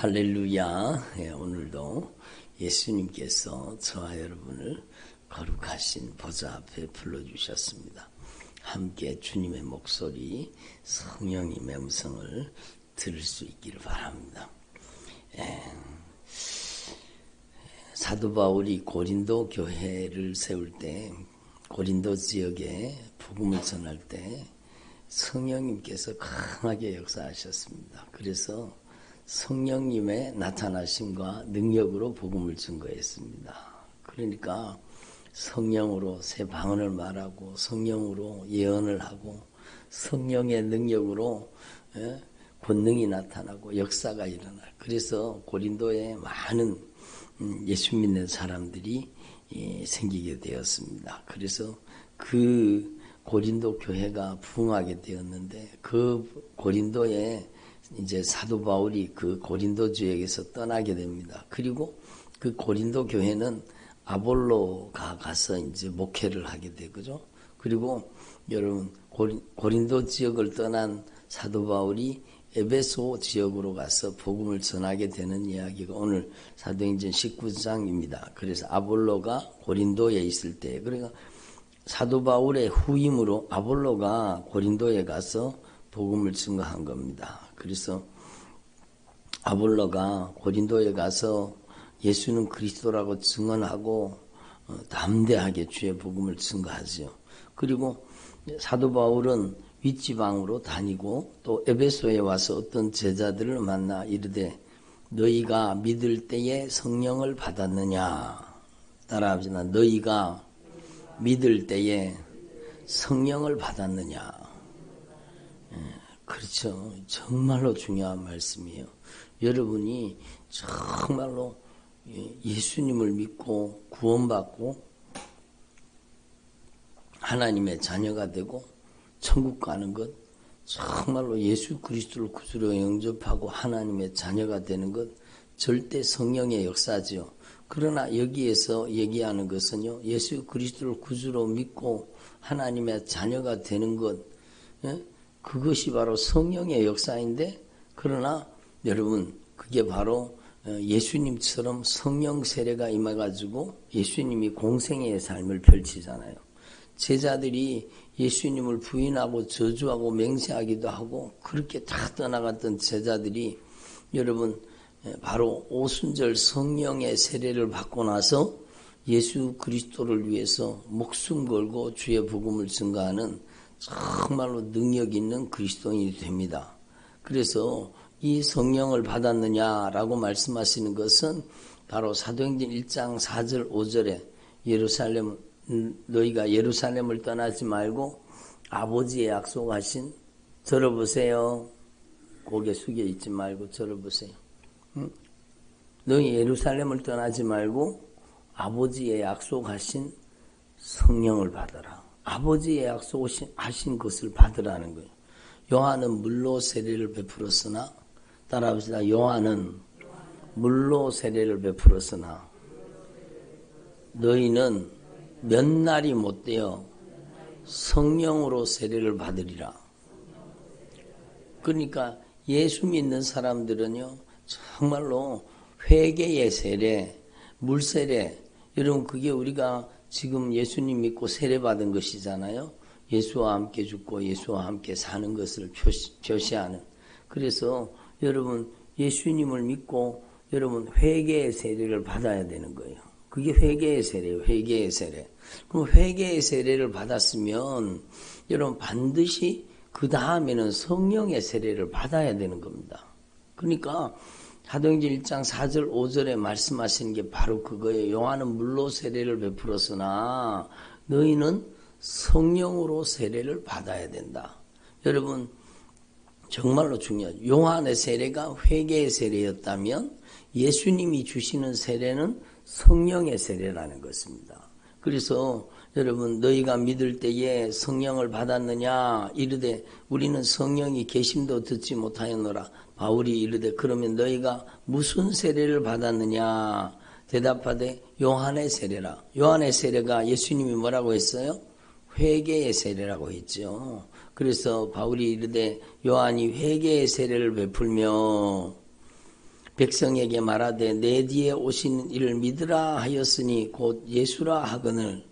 할렐루야. 오늘도 예수님께서 저와 여러분을 거룩하신 보좌 앞에 불러주셨습니다. 함께 주님의 목소리, 성령님의 음성을 들을 수 있기를 바랍니다. 사도 바울이 고린도 교회를 세울 때, 고린도 지역에 복음을 전할 때 성령님께서 강하게 역사하셨습니다. 그래서 성령님의 나타나심과 능력으로 복음을 증거했습니다. 그러니까 성령으로 새 방언을 말하고 성령으로 예언을 하고 성령의 능력으로 권능이 나타나고 역사가 일어날. 그래서 고린도에 많은 예수 믿는 사람들이 생기게 되었습니다. 그래서 그 고린도 교회가 부흥하게 되었는데 그 고린도에 이제 사도 바울이 그 고린도 지역에서 떠나게 됩니다. 그리고 그 고린도 교회는 아볼로가 가서 이제 목회를 하게 되고죠. 그리고 여러분 고린도 지역을 떠난 사도 바울이 에베소 지역으로 가서 복음을 전하게 되는 이야기가 오늘 사도행전 19장입니다. 그래서 아볼로가 고린도에 있을 때, 그러니까 사도 바울의 후임으로 아볼로가 고린도에 가서 복음을 증거한 겁니다. 그래서 아볼로가 고린도에 가서 예수는 그리스도라고 증언하고 담대하게 주의 복음을 증거하죠. 그리고 사도 바울은 윗지방으로 다니고 또 에베소에 와서 어떤 제자들을 만나 이르되 너희가 믿을 때에 성령을 받았느냐. 따라합시다. 너희가 믿을 때에 성령을 받았느냐. 그렇죠. 정말로 중요한 말씀이에요. 여러분이 정말로 예수님을 믿고 구원받고 하나님의 자녀가 되고 천국 가는 것, 정말로 예수 그리스도를 구주로 영접하고 하나님의 자녀가 되는 것, 절대 성령의 역사지요. 그러나 여기에서 얘기하는 것은요, 예수 그리스도를 구주로 믿고 하나님의 자녀가 되는 것, 그것이 바로 성령의 역사인데, 그러나 여러분 그게 바로 예수님처럼 성령 세례가 임해가지고 예수님이 공생애의 삶을 펼치잖아요. 제자들이 예수님을 부인하고 저주하고 맹세하기도 하고 그렇게 다 떠나갔던 제자들이 여러분 바로 오순절 성령의 세례를 받고 나서 예수 그리스도를 위해서 목숨 걸고 주의 복음을 증거하는 정말로 능력 있는 그리스도인이 됩니다. 그래서 이 성령을 받았느냐라고 말씀하시는 것은 바로 사도행전 1장 4절 5절에 너희가 예루살렘을 떠나지 말고 아버지의 약속하신, 들어보세요. 고개 숙여 있지 말고 들어보세요. 너희 예루살렘을 떠나지 말고 아버지의 약속하신 성령을 받아라. 아버지의 약속하신 것을 받으라는 거예요. 요한은 물로 세례를 베풀었으나, 따라합시다. 요한은 물로 세례를 베풀었으나 너희는 몇 날이 못되어 성령으로 세례를 받으리라. 그러니까 예수 믿는 사람들은요, 정말로 회개의 세례, 물세례, 여러분 그게 우리가 지금 예수님 믿고 세례 받은 것이잖아요. 예수와 함께 죽고 예수와 함께 사는 것을 표시하는. 그래서 여러분 예수님을 믿고 여러분 회개의 세례를 받아야 되는 거예요. 그게 회개의 세례예요. 회개의 세례. 그럼 회개의 세례를 받았으면 여러분 반드시 그 다음에는 성령의 세례를 받아야 되는 겁니다. 그러니까 사도행전 1장 4절 5절에 말씀하시는 게 바로 그거예요. 요한은 물로 세례를 베풀었으나 너희는 성령으로 세례를 받아야 된다. 여러분 정말로 중요하죠. 요한의 세례가 회개의 세례였다면 예수님이 주시는 세례는 성령의 세례라는 것입니다. 그래서 여러분 너희가 믿을 때에 성령을 받았느냐 이르되 우리는 성령이 계심도 듣지 못하였노라. 바울이 이르되 그러면 너희가 무슨 세례를 받았느냐. 대답하되 요한의 세례라. 요한의 세례가 예수님이 뭐라고 했어요? 회개의 세례라고 했죠. 그래서 바울이 이르되 요한이 회개의 세례를 베풀며 백성에게 말하되 내 뒤에 오시는 이를 믿으라 하였으니 곧 예수라 하거늘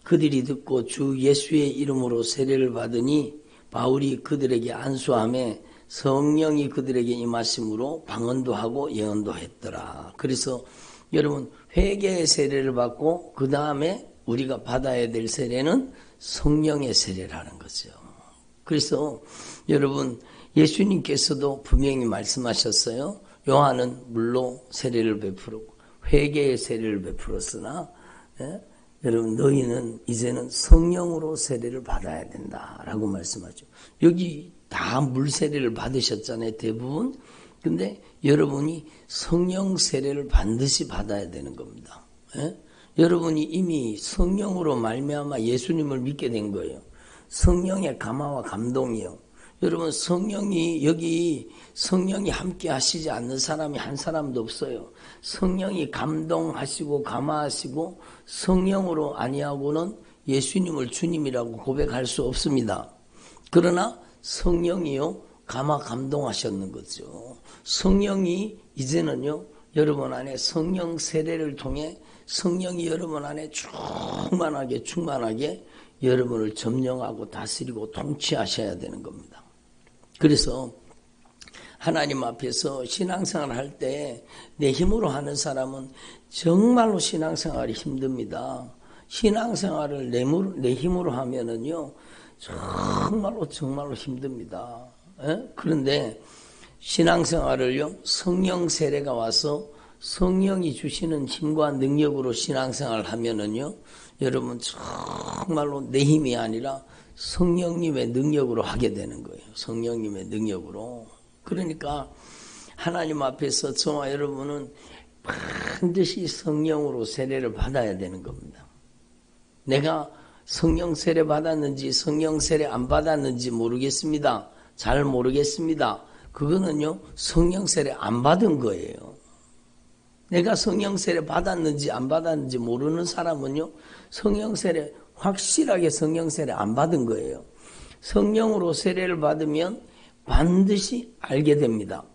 그들이 듣고 주 예수의 이름으로 세례를 받으니 바울이 그들에게 안수하며 성령이 그들에게 임하심으로 방언도 하고 예언도 했더라. 그래서 여러분 회개의 세례를 받고 그 다음에 우리가 받아야 될 세례는 성령의 세례라는 거죠. 그래서 여러분 예수님께서도 분명히 말씀하셨어요. 요한은 물로 세례를 베풀었고 회개의 세례를 베풀었으나 여러분 너희는 이제는 성령으로 세례를 받아야 된다라고 말씀하죠. 여기 다 물 세례를 받으셨잖아요. 대부분. 근데 여러분이 성령 세례를 반드시 받아야 되는 겁니다. 여러분이 이미 성령으로 말미암아 예수님을 믿게 된 거예요. 성령의 감화와 감동이요. 여러분 성령이 여기 성령이 함께 하시지 않는 사람이 한 사람도 없어요. 성령이 감동하시고 감화하시고 성령으로 아니하고는 예수님을 주님이라고 고백할 수 없습니다. 그러나 성령이요 감화 감동하셨는 거죠. 성령이 이제는요 여러분 안에 성령 세례를 통해 성령이 여러분 안에 충만하게 여러분을 점령하고 다스리고 통치하셔야 되는 겁니다. 그래서 하나님 앞에서 신앙생활을 할 때 내 힘으로 하는 사람은 정말로 신앙생활이 힘듭니다. 신앙생활을 내 힘으로 하면은요 정말로 힘듭니다. 그런데 신앙생활을요 성령 세례가 와서 성령이 주시는 힘과 능력으로 신앙생활을 하면은요 여러분 정말로 내 힘이 아니라 성령님의 능력으로 하게 되는 거예요. 성령님의 능력으로. 그러니까 하나님 앞에서 저와 여러분은 반드시 성령으로 세례를 받아야 되는 겁니다. 내가 성령 세례 받았는지 성령 세례 안 받았는지 모르겠습니다. 잘 모르겠습니다. 그거는요 성령 세례 안 받은 거예요. 내가 성령 세례 받았는지 안 받았는지 모르는 사람은요 성령 세례 확실하게 성령 세례 안 받은 거예요. 성령으로 세례를 받으면 반드시 알게 됩니다.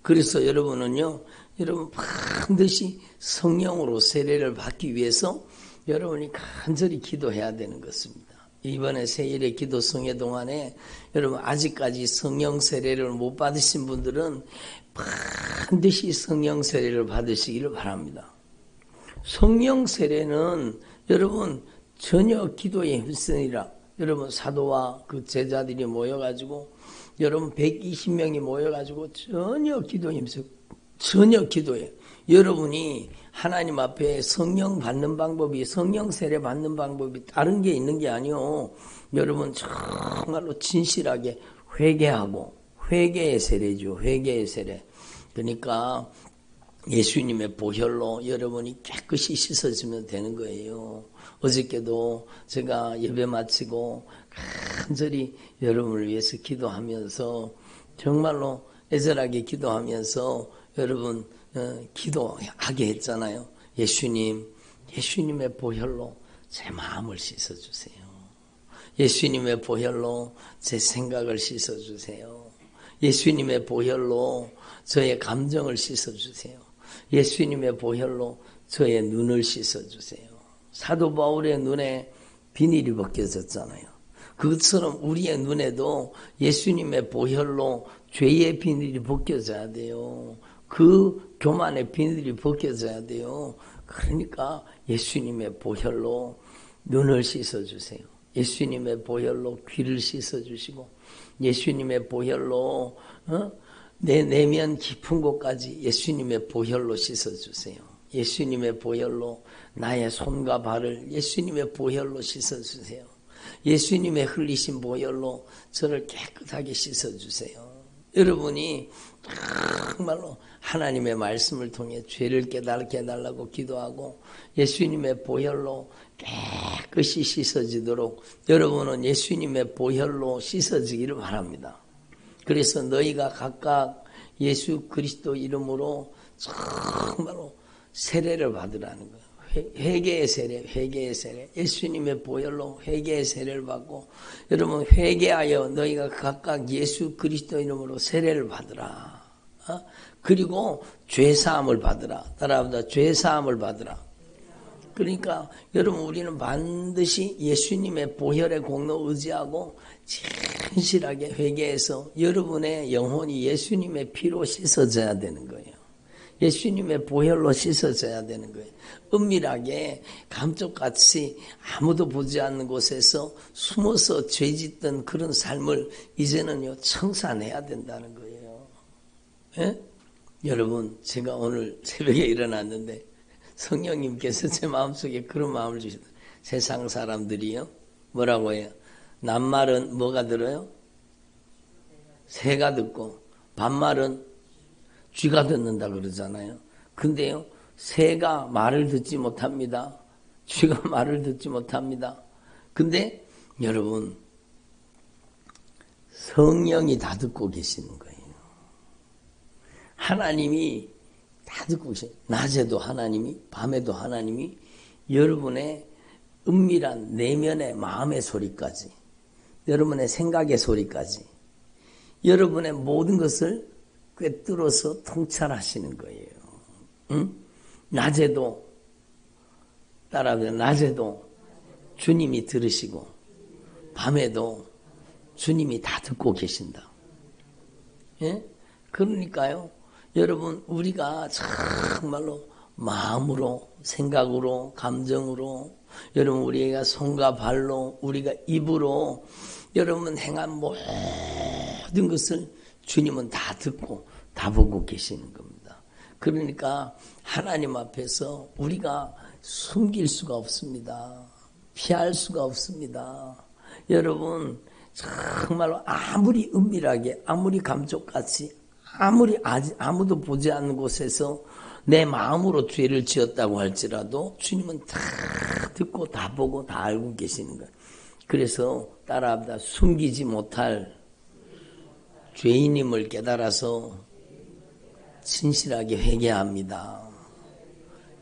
그래서 여러분은요 여러분 반드시 성령으로 세례를 받기 위해서 여러분이 간절히 기도해야 되는 것입니다. 이번에 세일의 기도 성회 동안에 여러분 아직까지 성령 세례를 못 받으신 분들은 반드시 성령 세례를 받으시기를 바랍니다. 성령 세례는 여러분 전혀 기도에 힘쓰니라. 여러분 사도와 그 제자들이 모여가지고 여러분 120명이 모여가지고 전혀 기도에 힘쓰고 전혀 기도에 여러분이 하나님 앞에 성령 받는 방법이 성령 세례 받는 방법이 다른 게 있는 게 아니요. 여러분 정말로 진실하게 회개하고 회개의 세례죠. 회개의 세례. 그러니까 예수님의 보혈로 여러분이 깨끗이 씻어지면 되는 거예요. 어저께도 제가 예배 마치고 간절히 여러분을 위해서 기도하면서 정말로 애절하게 기도하면서 여러분 기도하게 했잖아요. 예수님의 보혈로 제 마음을 씻어주세요. 예수님의 보혈로 제 생각을 씻어주세요. 예수님의 보혈로 저의 감정을 씻어주세요. 예수님의 보혈로 저의 눈을 씻어주세요. 사도 바울의 눈에 비닐이 벗겨졌잖아요. 그것처럼 우리의 눈에도 예수님의 보혈로 죄의 비닐이 벗겨져야 돼요. 그 교만의 비늘이 벗겨져야 돼요. 그러니까 예수님의 보혈로 눈을 씻어주세요. 예수님의 보혈로 귀를 씻어주시고 예수님의 보혈로 내 내면 깊은 곳까지 예수님의 보혈로 씻어주세요. 예수님의 보혈로 나의 손과 발을 예수님의 보혈로 씻어주세요. 예수님의 흘리신 보혈로 저를 깨끗하게 씻어주세요. 여러분이 정말로 하나님의 말씀을 통해 죄를 깨닫게 해달라고 기도하고 예수님의 보혈로 깨끗이 씻어지도록 여러분은 예수님의 보혈로 씻어지기를 바랍니다. 그래서 너희가 각각 예수 그리스도 이름으로 정말로 세례를 받으라는 거예요. 회개의 세례, 예수님의 보혈로 회개의 세례를 받고 여러분 회개하여 너희가 각각 예수 그리스도 이름으로 세례를 받으라. 그리고 죄사함을 받으라. 따라합니다. 죄사함을 받으라. 그러니까 여러분 우리는 반드시 예수님의 보혈의 공로 의지하고 진실하게 회개해서 여러분의 영혼이 예수님의 피로 씻어져야 되는 거예요. 예수님의 보혈로 씻어져야 되는 거예요. 은밀하게 감쪽같이 아무도 보지 않는 곳에서 숨어서 죄짓던 그런 삶을 이제는요 청산해야 된다는 거예요. 예? 여러분 제가 오늘 새벽에 일어났는데 성령님께서 제 마음속에 그런 마음을 주시더라고요. 세상 사람들이요 뭐라고 해요? 낱말은 뭐가 들어요? 새가 듣고 반말은 쥐가 듣는다 그러잖아요. 근데요 새가 말을 듣지 못합니다. 쥐가 말을 듣지 못합니다. 근데 여러분 성령이 다 듣고 계시는 거예요. 하나님이 다 듣고 계세요. 낮에도 하나님이, 밤에도 하나님이 여러분의 은밀한 내면의 마음의 소리까지, 여러분의 생각의 소리까지, 여러분의 모든 것을 꿰뚫어서 통찰하시는 거예요. 응? 낮에도, 따라하세요. 낮에도 주님이 들으시고, 밤에도 주님이 다 듣고 계신다. 예? 그러니까요. 여러분 우리가 정말로 마음으로 생각으로 감정으로 여러분 우리가 손과 발로 우리가 입으로 여러분 행한 모든 것을 주님은 다 듣고 다 보고 계시는 겁니다. 그러니까 하나님 앞에서 우리가 숨길 수가 없습니다. 피할 수가 없습니다. 여러분 정말로 아무리 은밀하게 아무리 감쪽같이 아무리 아무도 보지 않는 곳에서 내 마음으로 죄를 지었다고 할지라도 주님은 다 듣고 다 보고 다 알고 계시는 거예요. 그래서 따라합니다. 숨기지 못할 죄인임을 깨달아서 진실하게 회개합니다.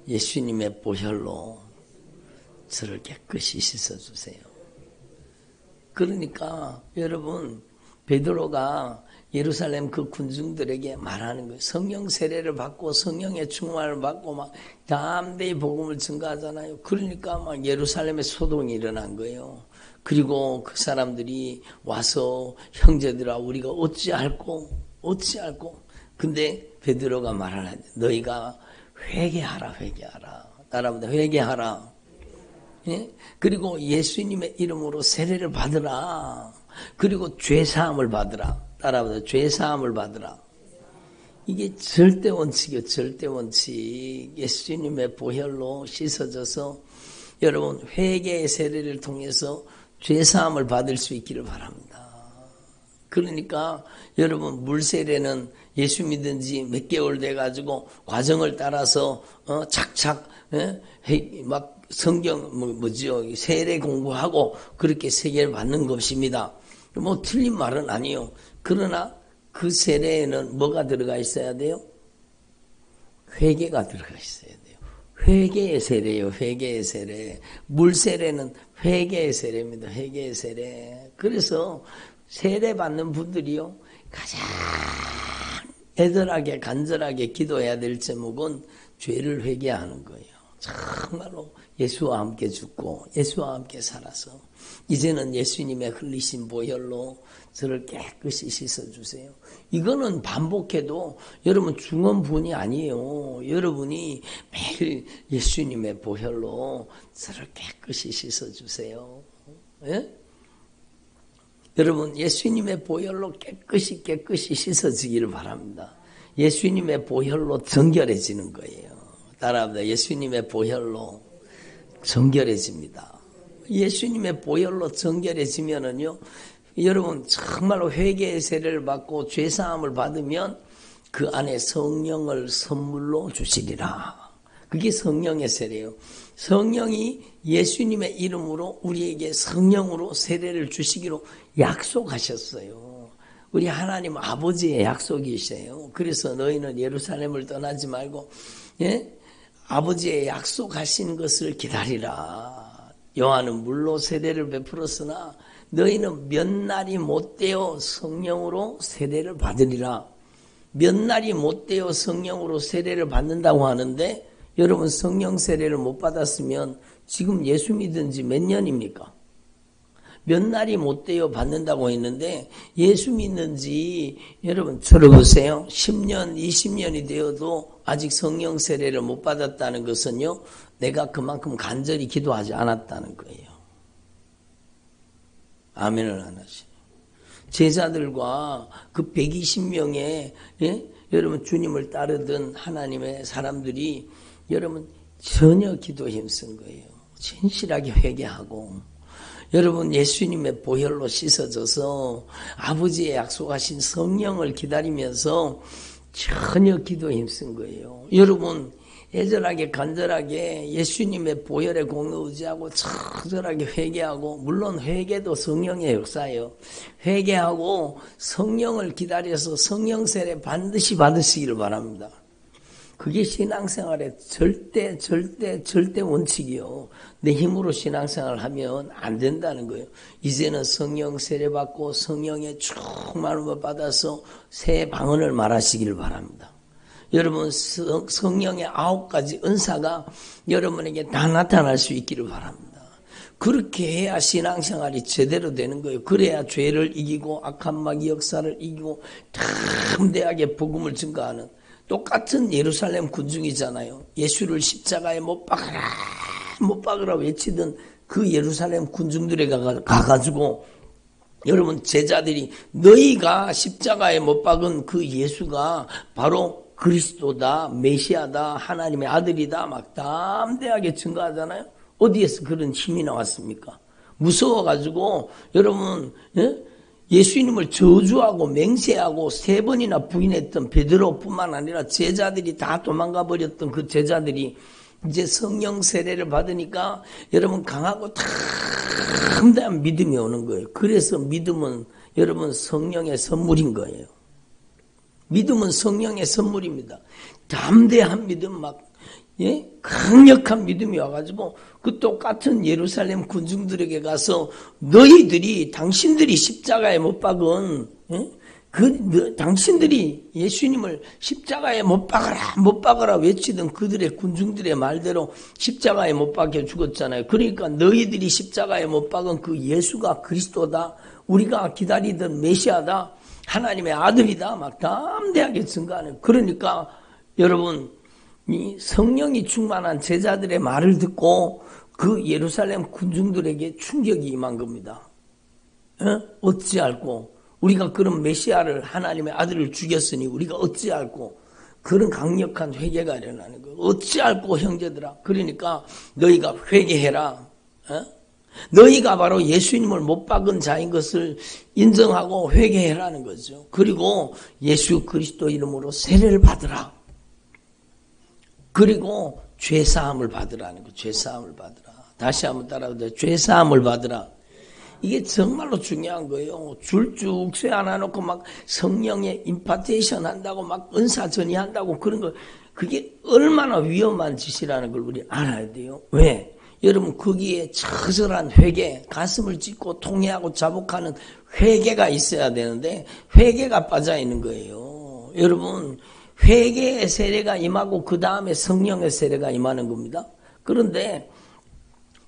예수님의 보혈로 저를 깨끗이 씻어주세요. 그러니까 여러분 베드로가 예루살렘 그 군중들에게 말하는 거예요. 성령 세례를 받고 성령의 충만을 받고 막 담대히 복음을 증거하잖아요. 그러니까 막 예루살렘에 소동이 일어난 거예요. 그리고 그 사람들이 와서 형제들아 우리가 어찌할꼬. 근데 베드로가 말하는 너희가 회개하라. 따라합니다. 회개하라. 예? 그리고 예수님의 이름으로 세례를 받으라. 그리고 죄사함을 받으라. 따라합니다. 죄사함을 받으라. 이게 절대 원칙이요. 절대 원칙. 예수님의 보혈로 씻어져서 여러분 회개의 세례를 통해서 죄사함을 받을 수 있기를 바랍니다. 그러니까 여러분 물세례는 예수 믿은 지 몇 개월 돼가지고 과정을 따라서 착착 막 성경 뭐지요 세례 공부하고 그렇게 세례를 받는 것입니다. 뭐 틀린 말은 아니에요. 그러나 그 세례에는 뭐가 들어가 있어야 돼요? 회개가 들어가 있어야 돼요. 회개의 세례예요. 회개의 세례. 물세례는 회개의 세례입니다. 회개의 세례. 그래서 세례 받는 분들이요 가장 애절하게 간절하게 기도해야 될 제목은 죄를 회개하는 거예요. 정말로 예수와 함께 죽고 예수와 함께 살아서 이제는 예수님의 흘리신 보혈로 저를 깨끗이 씻어주세요. 이거는 반복해도 여러분 중언부언이 아니에요. 여러분이 매일 예수님의 보혈로 저를 깨끗이 씻어주세요. 예? 여러분 예수님의 보혈로 깨끗이 씻어지기를 바랍니다. 예수님의 보혈로 정결해지는 거예요. 따라합니다. 예수님의 보혈로 정결해집니다. 예수님의 보혈로 정결해지면은요, 여러분 정말로 회개의 세례를 받고 죄사함을 받으면 그 안에 성령을 선물로 주시리라. 그게 성령의 세례예요. 성령이 예수님의 이름으로 우리에게 성령으로 세례를 주시기로 약속하셨어요. 우리 하나님 아버지의 약속이세요. 그래서 너희는 예루살렘을 떠나지 말고 아버지의 약속하신 것을 기다리라. 요한은 물로 세례를 베풀었으나 너희는 몇 날이 못되어 성령으로 세례를 받으리라. 몇 날이 못 되어 성령으로 세례를 받는다고 하는데 여러분 성령 세례를 못 받았으면 지금 예수 믿은 지 몇 년입니까? 몇 날이 못 되어 받는다고 했는데 예수 믿는 지 여러분 들어보세요. 10년, 20년이 되어도 아직 성령 세례를 못 받았다는 것은요. 내가 그만큼 간절히 기도하지 않았다는 거예요. 아멘을 안 하시네. 제자들과 그 120명의 여러분 주님을 따르던 하나님의 사람들이 여러분 전혀 기도에 힘쓴 거예요. 진실하게 회개하고 여러분 예수님의 보혈로 씻어져서 아버지의 약속하신 성령을 기다리면서 전혀 기도에 힘쓴 거예요. 여러분 애절하게 간절하게 예수님의 보혈의 공로 의지하고 처절하게 회개하고 물론 회개도 성령의 역사예요. 회개하고 성령을 기다려서 성령 세례 반드시 받으시기를 바랍니다. 그게 신앙생활의 절대 원칙이요. 내 힘으로 신앙생활을 하면 안 된다는 거예요. 이제는 성령 세례받고 성령의 충만함을 받아서 새 방언을 말하시기를 바랍니다. 여러분 성령의 9가지 은사가 여러분에게 다 나타날 수 있기를 바랍니다. 그렇게 해야 신앙생활이 제대로 되는 거예요. 그래야 죄를 이기고 악한 마귀 역사를 이기고 담대하게 복음을 증거하는 똑같은 예루살렘 군중이잖아요. 예수를 십자가에 못 박으라 외치던 그 예루살렘 군중들에 가가지고 여러분 제자들이 너희가 십자가에 못 박은 그 예수가 바로 그리스도다, 메시아다, 하나님의 아들이다 막 담대하게 증거하잖아요. 어디에서 그런 힘이 나왔습니까? 무서워가지고 여러분 예수님을 저주하고 맹세하고 3번이나 부인했던 베드로뿐만 아니라 제자들이 다 도망가 버렸던 그 제자들이 이제 성령 세례를 받으니까 여러분 강하고 담대한 믿음이 오는 거예요. 그래서 믿음은 여러분 성령의 선물인 거예요. 믿음은 성령의 선물입니다. 담대한 믿음 막 강력한 믿음이 와가지고 그 똑같은 예루살렘 군중들에게 가서 너희들이 당신들이 십자가에 못 박은 당신들이 예수님을 십자가에 못 박아라 외치던 그들의 군중들의 말대로 십자가에 못 박혀 죽었잖아요. 그러니까 너희들이 십자가에 못 박은 그 예수가 그리스도다, 우리가 기다리던 메시아다, 하나님의 아들이다 막 담대하게 증거하는. 그러니까 여러분 이 성령이 충만한 제자들의 말을 듣고 그 예루살렘 군중들에게 충격이 임한 겁니다. 어찌할꼬 우리가 그런 메시아를 하나님의 아들을 죽였으니 우리가 어찌할꼬 그런 강력한 회개가 일어나는 거예요. 어찌할꼬 형제들아. 그러니까 너희가 회개해라. 너희가 바로 예수님을 못 박은 자인 것을 인정하고 회개해라는 거죠. 그리고 예수 그리스도 이름으로 세례를 받으라. 그리고 죄사함을 받으라는 거. 죄사함을 받으라. 다시 한번 따라오세요. 죄사함을 받으라. 이게 정말로 중요한 거예요. 줄 쭉 쇠안아놓고 막 성령의 임파테이션 한다고 막 은사 전이한다고 그런 거, 그게 얼마나 위험한 짓이라는 걸 우리 알아야 돼요. 왜? 여러분 거기에 처절한 회개, 가슴을 찢고 통회하고 자복하는 회개가 있어야 되는데 회개가 빠져 있는 거예요. 여러분 회개의 세례가 임하고 그 다음에 성령의 세례가 임하는 겁니다. 그런데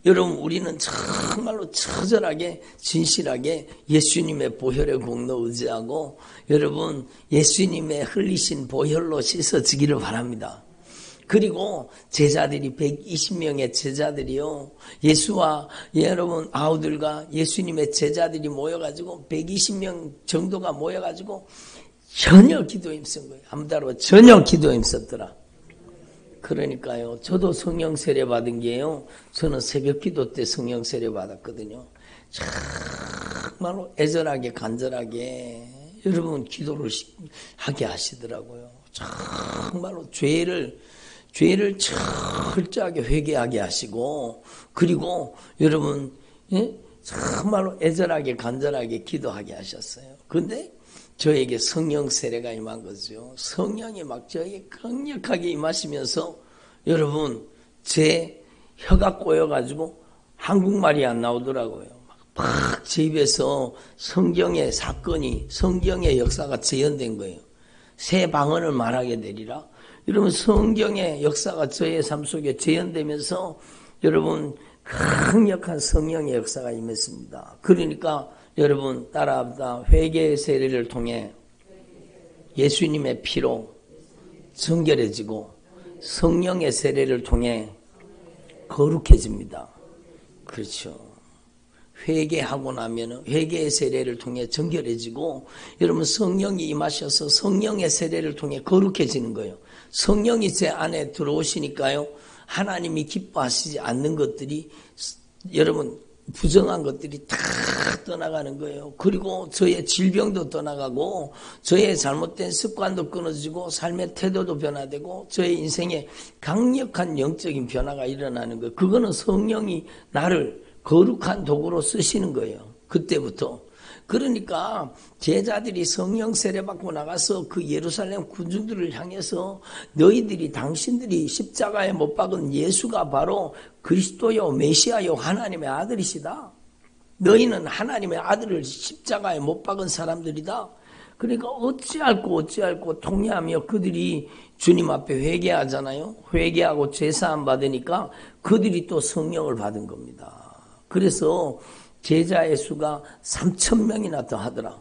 여러분 우리는 정말로 처절하게 진실하게 예수님의 보혈의 공로 의지하고 여러분 예수님의 흘리신 보혈로 씻어지기를 바랍니다. 그리고 제자들이 120명의 제자들이요. 예수와 여러분 아우들과 예수님의 제자들이 모여가지고 120명 정도가 모여가지고 전혀 기도에 힘쓴 거예요. 한번 따라와. 전혀 기도에 힘썼더라. 그러니까요. 저도 성령 세례 받은 게요. 저는 새벽 기도 때 성령 세례 받았거든요. 정말로 애절하게 간절하게 여러분 기도를 하게 하시더라고요. 정말로 죄를 철저하게 회개하게 하시고 그리고 여러분 정말로 애절하게 간절하게 기도하게 하셨어요. 그런데 저에게 성령 세례가 임한 거죠. 성령이 막 저에게 강력하게 임하시면서 여러분 제 혀가 꼬여가지고 한국말이 안 나오더라고요. 막 제 입에서 성경의 사건이 성경의 역사가 재현된 거예요. 새 방언을 말하게 되리라. 여러분 성경의 역사가 저의 삶 속에 재현되면서 여러분 강력한 성령의 역사가 임했습니다. 그러니까 여러분 따라합니다. 회개의 세례를 통해 예수님의 피로 정결해지고 성령의 세례를 통해 거룩해집니다. 그렇죠. 회개하고 나면 회개의 세례를 통해 정결해지고 여러분 성령이 임하셔서 성령의 세례를 통해 거룩해지는 거예요. 성령이 제 안에 들어오시니까요. 하나님이 기뻐하시지 않는 것들이 여러분 부정한 것들이 다 떠나가는 거예요. 그리고 저의 질병도 떠나가고 저의 잘못된 습관도 끊어지고 삶의 태도도 변화되고 저의 인생에 강력한 영적인 변화가 일어나는 거예요. 그거는 성령이 나를 거룩한 도구로 쓰시는 거예요. 그때부터. 그러니까 제자들이 성령 세례 받고 나가서 그 예루살렘 군중들을 향해서 너희들이 당신들이 십자가에 못 박은 예수가 바로 그리스도요 메시아요 하나님의 아들이시다. 너희는 하나님의 아들을 십자가에 못 박은 사람들이다. 그러니까 어찌할꼬 통회하며 그들이 주님 앞에 회개하잖아요. 회개하고 죄사함 받으니까 그들이 또 성령을 받은 겁니다. 그래서 제자의 수가 3,000명이나 더 하더라.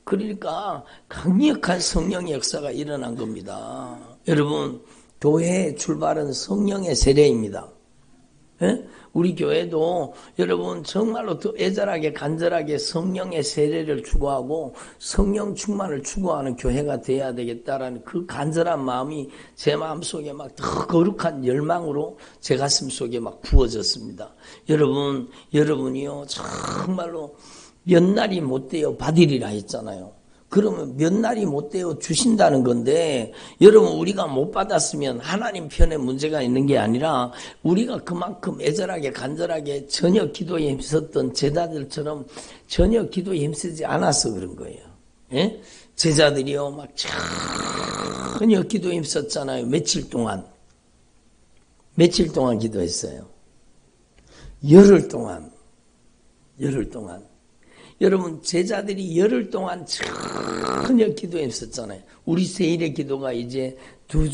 그러니까 강력한 성령의 역사가 일어난 겁니다. 여러분 교회의 출발은 성령의 세례입니다. 예? 우리 교회도 여러분 정말로 더 애절하게 간절하게 성령의 세례를 추구하고 성령 충만을 추구하는 교회가 돼야 되겠다라는 그 간절한 마음이 제 마음속에 막 더 거룩한 열망으로 제 가슴 속에 막 부어졌습니다. 여러분이요 정말로 몇 날이 못 되어 받으리라 했잖아요. 그러면 몇 날이 못 되어 주신다는 건데 여러분 우리가 못 받았으면 하나님 편에 문제가 있는 게 아니라 우리가 그만큼 애절하게 간절하게 전혀 기도에 힘썼던 제자들처럼 전혀 기도에 힘쓰지 않아서 그런 거예요. 예? 제자들이요 막 전혀 기도에 힘썼잖아요. 며칠 동안 기도했어요. 열흘 동안 여러분 제자들이 열흘 동안 전혀 기도에 있었잖아요. 우리 세일의 기도가 이제 두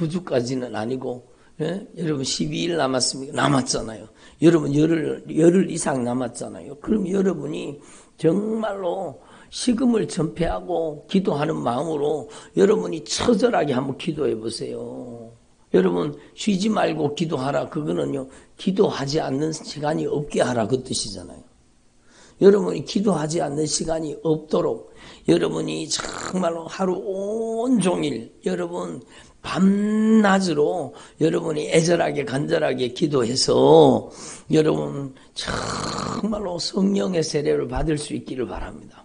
주까지는 아니고 예? 여러분 12일 남았잖아요. 여러분 열흘 이상 남았잖아요. 그럼 여러분이 정말로 식음을 전폐하고 기도하는 마음으로 여러분이 처절하게 한번 기도해 보세요. 여러분 쉬지 말고 기도하라. 그거는요 기도하지 않는 시간이 없게 하라 그 뜻이잖아요. 여러분이 기도하지 않는 시간이 없도록 여러분이 정말로 하루 온종일 여러분 밤낮으로 여러분이 애절하게 간절하게 기도해서 여러분 정말로 성령의 세례를 받을 수 있기를 바랍니다.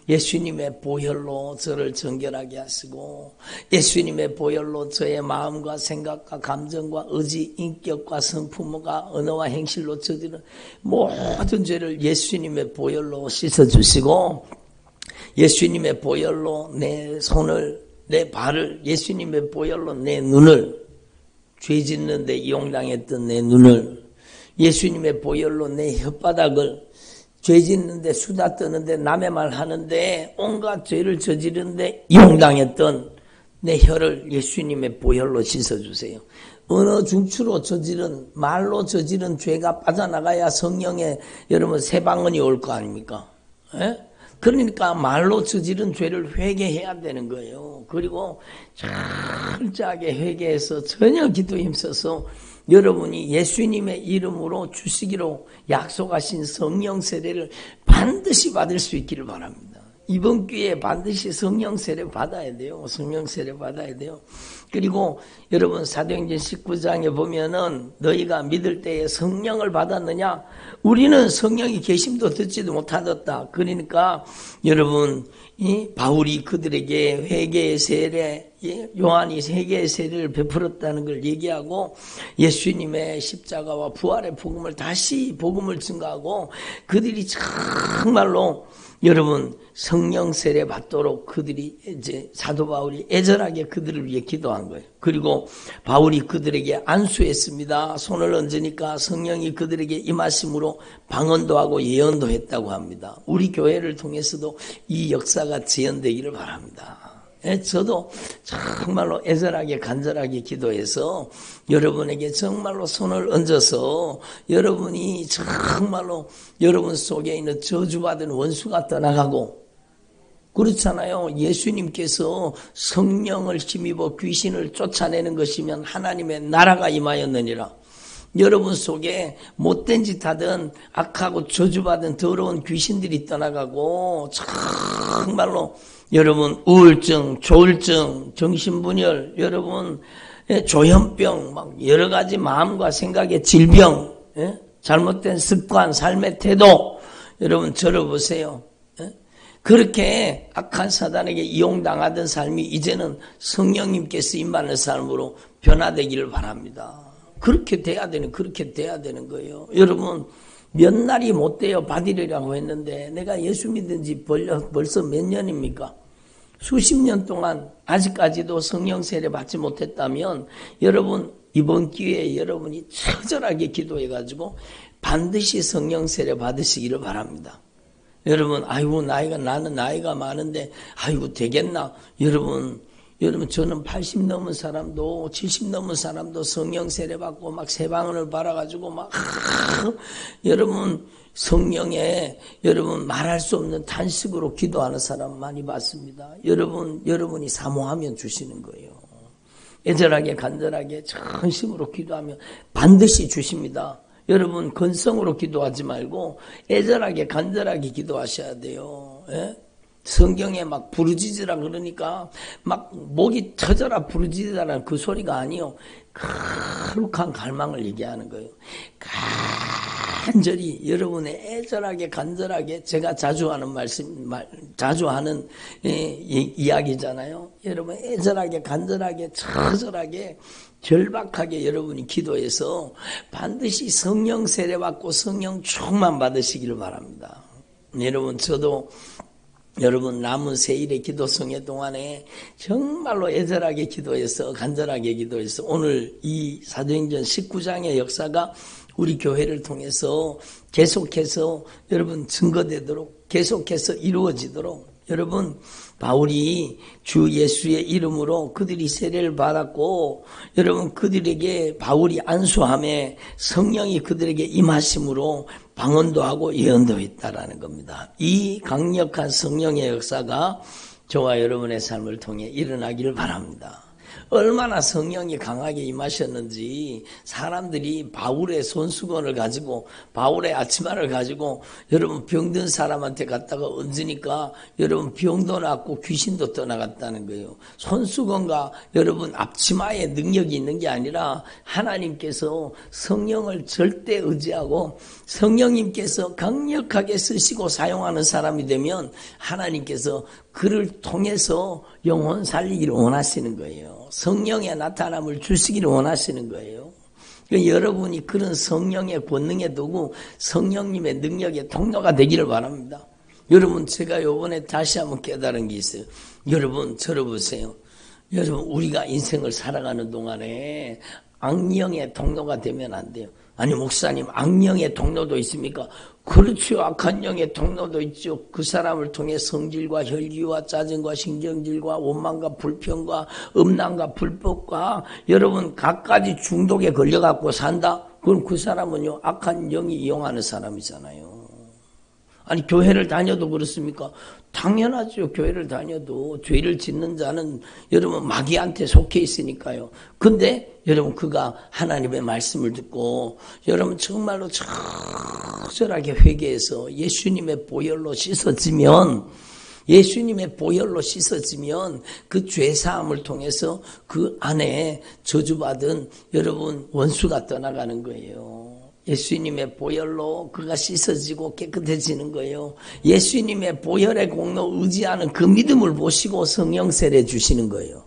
예수님의 보혈로 저를 정결하게 하시고 예수님의 보혈로 저의 마음과 생각과 감정과 의지, 인격과 성품과 언어와 행실로 저지른 모든 죄를 예수님의 보혈로 씻어주시고 예수님의 보혈로 내 손을 내 발을 예수님의 보혈로 내 눈을 죄 짓는 데 이용당했던 내 눈을 예수님의 보혈로 내 혓바닥을 죄 짓는데 수다 떠는데 남의 말 하는데 온갖 죄를 저지르는데 이용당했던 내 혀를 예수님의 보혈로 씻어주세요. 언어 중추로 저지른 말로 저지른 죄가 빠져나가야 성령의 여러분 새 방언이 올 거 아닙니까? 에? 그러니까 말로 저지른 죄를 회개해야 되는 거예요. 그리고 철저하게 회개해서 전혀 기도에 힘써서 여러분이 예수님의 이름으로 주시기로 약속하신 성령 세례를 반드시 받을 수 있기를 바랍니다. 이번 기회에 반드시 성령 세례 받아야 돼요. 성령 세례 받아야 돼요. 그리고 여러분 사도행전 19장에 보면은 너희가 믿을 때에 성령을 받았느냐? 우리는 성령이 계심도 듣지도 못하였다. 그러니까 여러분 이 바울이 그들에게 회개의 세례, 요한이 회개의 세례를 베풀었다는 걸 얘기하고 예수님의 십자가와 부활의 복음을 다시 복음을 증거하고 그들이 정말로 여러분 성령 세례 받도록 그들이 이제 사도 바울이 애절하게 그들을 위해 기도한 거예요. 그리고 바울이 그들에게 안수했습니다. 손을 얹으니까 성령이 그들에게 임하심으로 방언도 하고 예언도 했다고 합니다. 우리 교회를 통해서도 이 역사가 재현되기를 바랍니다. 저도 정말로 애절하게 간절하게 기도해서 여러분에게 정말로 손을 얹어서 여러분이 정말로 여러분 속에 있는 저주받은 원수가 떠나가고, 그렇잖아요. 예수님께서 성령을 힘입어 귀신을 쫓아내는 것이면 하나님의 나라가 임하였느니라. 여러분 속에 못된 짓 하던 악하고 저주받은 더러운 귀신들이 떠나가고, 정말로 여러분 우울증, 조울증, 정신분열, 여러분 조현병, 막 여러 가지 마음과 생각의 질병, 잘못된 습관, 삶의 태도, 여러분 들어보세요. 그렇게 악한 사단에게 이용당하던 삶이 이제는 성령님께서 임하는 삶으로 변화되기를 바랍니다. 그렇게 돼야 되는 거예요. 여러분, 몇 날이 못 돼요 받으리라고 했는데 내가 예수 믿은 지 벌써 몇 년입니까? 수십 년 동안 아직까지도 성령 세례 받지 못했다면 여러분, 이번 기회에 여러분이 처절하게 기도해가지고 반드시 성령 세례 받으시기를 바랍니다. 여러분, 아이고 나는 나이가 많은데 아이고 되겠나? 여러분 저는 80 넘은 사람도 70 넘은 사람도 성령 세례 받고 막 세방언을 받아가지고 막 여러분 성령에 여러분 말할 수 없는 탄식으로 기도하는 사람 많이 봤습니다. 여러분이 사모하면 주시는 거예요. 애절하게 간절하게 전심으로 기도하면 반드시 주십니다. 여러분 건성으로 기도하지 말고 애절하게 간절하게 기도하셔야 돼요. 성경에 막 부르짖으라 그러니까 막 목이 터져라 부르짖으라는 그 소리가 아니요. 거룩한 갈망을 얘기하는 거예요. 간절히 여러분의 애절하게 간절하게, 제가 자주 하는 자주 하는 이야기잖아요. 여러분 애절하게 간절하게 처절하게 절박하게 여러분이 기도해서 반드시 성령 세례 받고 성령 충만 받으시기를 바랍니다. 여러분 저도 여러분 남은 세일의 기도성회 동안에 정말로 애절하게 기도해서 간절하게 기도해서 오늘 이 사도행전 19장의 역사가 우리 교회를 통해서 계속해서 여러분 증거되도록 계속해서 이루어지도록, 여러분 바울이 주 예수의 이름으로 그들이 세례를 받았고 여러분 그들에게 바울이 안수함에 성령이 그들에게 임하심으로 방언도 하고 예언도 했다라는 겁니다. 이 강력한 성령의 역사가 저와 여러분의 삶을 통해 일어나기를 바랍니다. 얼마나 성령이 강하게 임하셨는지 사람들이 바울의 손수건을 가지고 바울의 앞치마를 가지고 여러분 병든 사람한테 갔다가 얹으니까 여러분 병도 낫고 귀신도 떠나갔다는 거예요. 손수건과 여러분 앞치마에 능력이 있는 게 아니라 하나님께서 성령을 절대 의지하고 성령님께서 강력하게 쓰시고 사용하는 사람이 되면 하나님께서 그를 통해서 영혼 살리기를 원하시는 거예요. 성령의 나타남을 주시기를 원하시는 거예요. 그러니까 여러분이 그런 성령의 권능에 두고 성령님의 능력의 통로가 되기를 바랍니다. 여러분 제가 요번에 다시 한번 깨달은 게 있어요. 여러분 들어보세요. 여러분 우리가 인생을 살아가는 동안에 악령의 통로가 되면 안 돼요. 아니 목사님 악령의 통로도 있습니까? 그렇죠. 악한 영의 통로도 있죠. 그 사람을 통해 성질과 혈기와 짜증과 신경질과 원망과 불평과 음란과 불법과 여러분 갖가지 중독에 걸려갖고 산다? 그럼 그 사람은요 악한 영이 이용하는 사람이잖아요. 아니 교회를 다녀도 그렇습니까? 당연하죠. 교회를 다녀도 죄를 짓는 자는 여러분 마귀한테 속해 있으니까요. 근데 여러분 그가 하나님의 말씀을 듣고 여러분 정말로 적절하게 회개해서 예수님의 보혈로 씻어지면 그 죄사함을 통해서 그 안에 저주받은 여러분 원수가 떠나가는 거예요. 예수님의 보혈로 그가 씻어지고 깨끗해지는 거예요. 예수님의 보혈의 공로 의지하는 그 믿음을 보시고 성령 세례 주시는 거예요.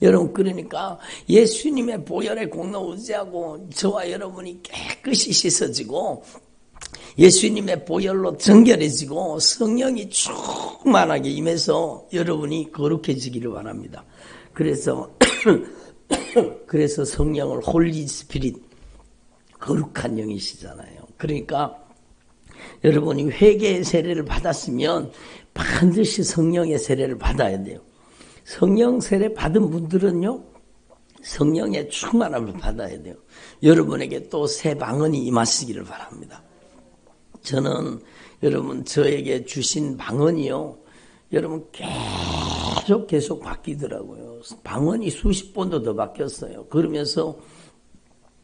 여러분 그러니까 예수님의 보혈의 공로 의지하고 저와 여러분이 깨끗이 씻어지고 예수님의 보혈로 정결해지고 성령이 충만하게 임해서 여러분이 거룩해지기를 바랍니다. 그래서 성령을 홀리 스피릿 거룩한 영이시잖아요. 그러니까 여러분이 회개의 세례를 받았으면 반드시 성령의 세례를 받아야 돼요. 성령 세례 받은 분들은요, 성령의 충만함을 받아야 돼요. 여러분에게 또 새 방언이 임하시기를 바랍니다. 저는 여러분 저에게 주신 방언이요, 여러분 계속 바뀌더라고요. 방언이 수십 번도 더 바뀌었어요. 그러면서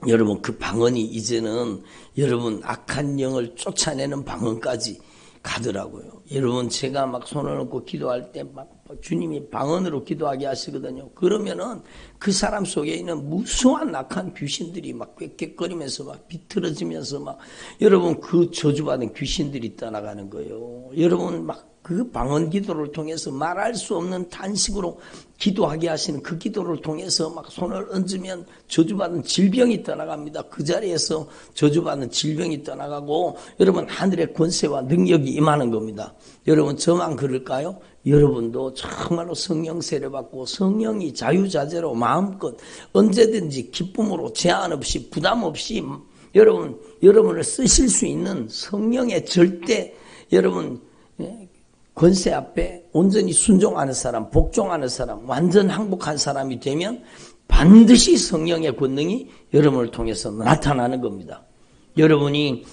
여러분 그 방언이 이제는 여러분 악한 영을 쫓아내는 방언까지 가더라고요. 여러분 제가 막 손을 얹고 기도할 때 막 주님이 방언으로 기도하게 하시거든요. 그러면은 그 사람 속에 있는 무수한 악한 귀신들이 막 꽥꽥거리면서 막 비틀어지면서 막 여러분 그 저주받은 귀신들이 떠나가는 거예요. 여러분 막 그 방언 기도를 통해서 말할 수 없는 탄식으로 기도하게 하시는 그 기도를 통해서 막 손을 얹으면 저주받은 질병이 떠나갑니다. 그 자리에서 저주받은 질병이 떠나가고 여러분 하늘의 권세와 능력이 임하는 겁니다. 여러분 저만 그럴까요? 여러분도 정말로 성령 세례 받고 성령이 자유자재로 마음껏 언제든지 기쁨으로 제한 없이 부담 없이 여러분을 쓰실 수 있는 성령의 절대 여러분 권세 앞에 온전히 순종하는 사람, 복종하는 사람, 완전 항복한 사람이 되면 반드시 성령의 권능이 여러분을 통해서 나타나는 겁니다. 여러분이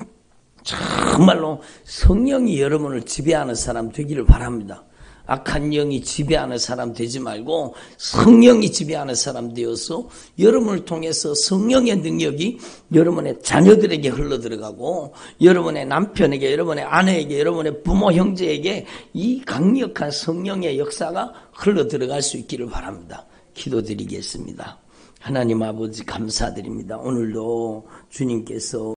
정말로 성령이 여러분을 지배하는 사람 되기를 바랍니다. 악한 영이 지배하는 사람 되지 말고 성령이 지배하는 사람 되어서 여러분을 통해서 성령의 능력이 여러분의 자녀들에게 흘러들어가고 여러분의 남편에게, 여러분의 아내에게, 여러분의 부모, 형제에게 이 강력한 성령의 역사가 흘러들어갈 수 있기를 바랍니다. 기도드리겠습니다. 하나님 아버지 감사드립니다. 오늘도 주님께서